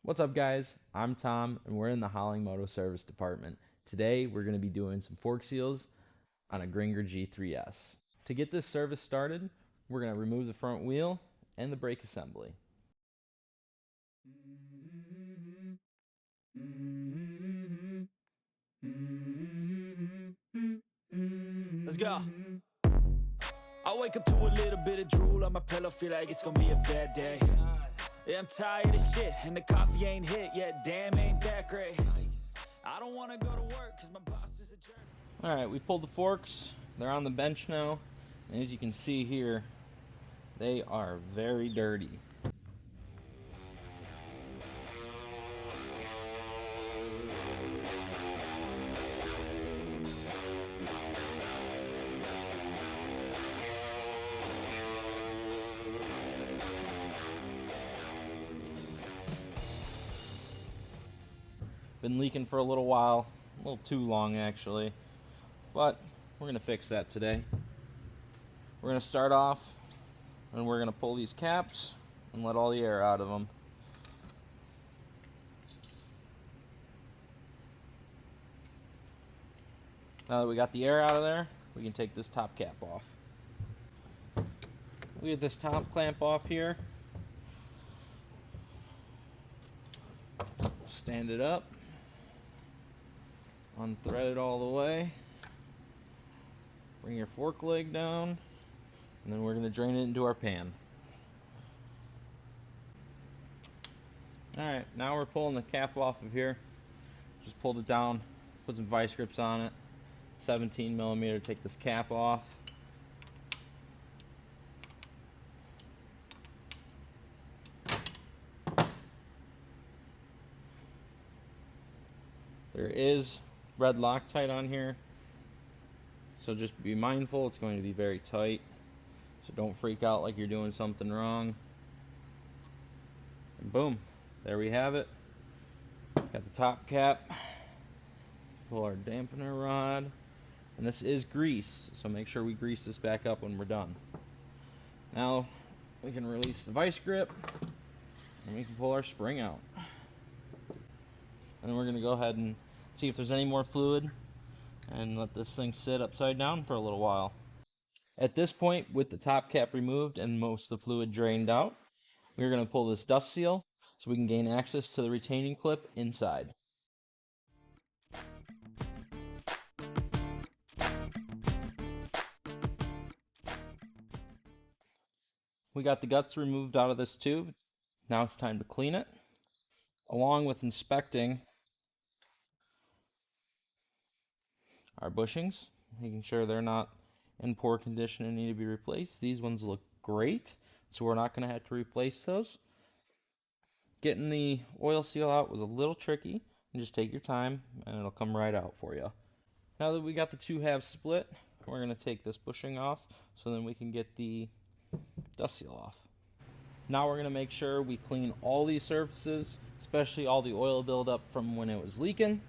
What's up, guys? I'm Tom and we're in the Howling Moto service department. Today we're going to be doing some fork seals on a Greenger G3S. To get this service started, we're going to remove the front wheel and the brake assembly. Let's go. I wake up to a little bit of drool on my pillow, feel like it's gonna be a bad day. Yeah, I'm tired of shit, and the coffee ain't hit yet, damn, ain't that great. I don't wanna go to work, cause my boss is a jerk. Alright, we pulled the forks. They're on the bench now. And as you can see here, they are very dirty. Been leaking for a little while, a little too long actually, but we're going to fix that today. We're going to start off and we're going to pull these caps and let all the air out of them. Now that we got the air out of there, we can take this top cap off. We get this top clamp off here, stand it up, unthread it all the way, bring your fork leg down, and then we're going to drain it into our pan. Alright, now we're pulling the cap off of here. Just pulled it down, put some vice grips on it, 17mm, take this cap off. There is red Loctite on here, so just be mindful, it's going to be very tight, so don't freak out like you're doing something wrong. And boom, there we have it. Got the top cap, pull our dampener rod, and this is grease, so make sure we grease this back up when we're done. Now we can release the vice grip and we can pull our spring out, and then we're going to go ahead and see if there's any more fluid and let this thing sit upside down for a little while. At this point, with the top cap removed and most of the fluid drained out, we're going to pull this dust seal so we can gain access to the retaining clip inside. We got the guts removed out of this tube. Now it's time to clean it, along with inspecting our bushings, making sure they're not in poor condition and need to be replaced. These ones look great, so we're not going to have to replace those. Getting the oil seal out was a little tricky, and just take your time and it'll come right out for you. Now that we got the two halves split, we're going to take this bushing off so then we can get the dust seal off. Now we're going to make sure we clean all these surfaces, especially all the oil buildup from when it was leaking,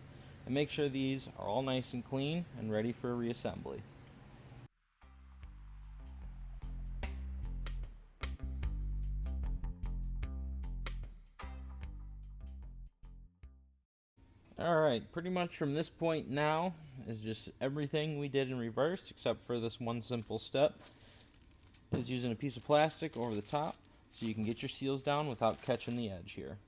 and make sure these are all nice and clean and ready for reassembly. Alright, pretty much from this point now is just everything we did in reverse except for this one simple step. Is using a piece of plastic over the top so you can get your seals down without catching the edge here.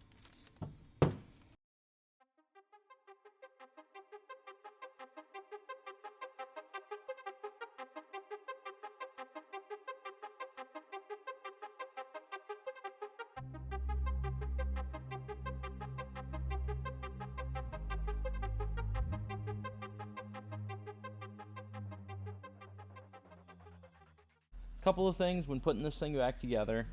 Couple of things when putting this thing back together.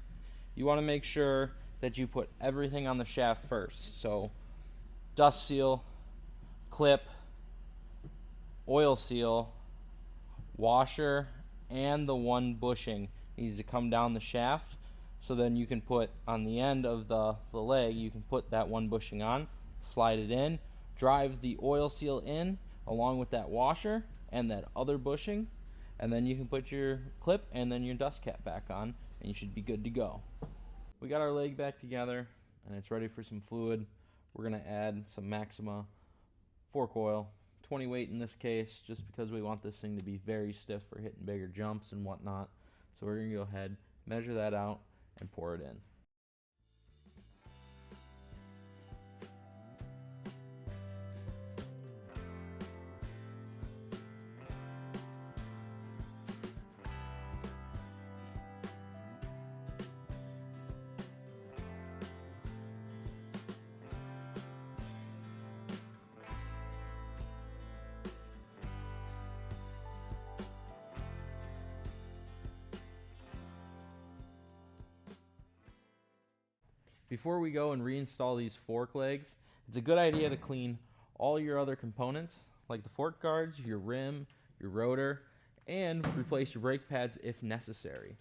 You want to make sure that you put everything on the shaft first. So dust seal, clip, oil seal, washer, and the one bushing needs to come down the shaft, so then you can put on the end of the leg, you can put that one bushing on, slide it in, drive the oil seal in along with that washer and that other bushing, and then you can put your clip and then your dust cap back on, and you should be good to go. We got our leg back together. and it's ready for some fluid. We're going to add some Maxima fork oil, 20 weight in this case, just because we want this thing to be very stiff for hitting bigger jumps and whatnot. So we're going to go ahead, measure that out, and pour it in. Before we go and reinstall these fork legs, it's a good idea to clean all your other components, like the fork guards, your rim, your rotor, and replace your brake pads if necessary.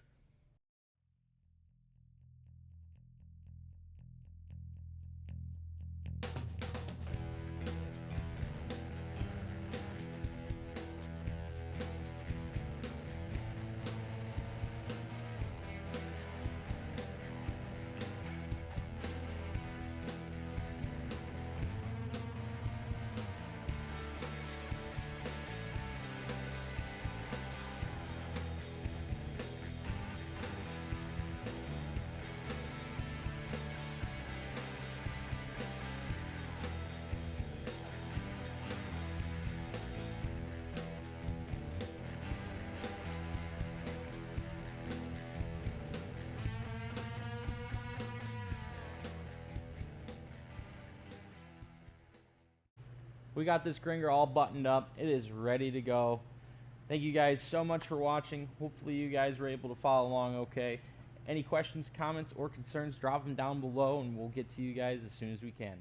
We got this Greenger all buttoned up. It is ready to go. Thank you guys so much for watching. Hopefully you guys were able to follow along okay. Any questions, comments, or concerns, drop them down below and we'll get to you guys as soon as we can.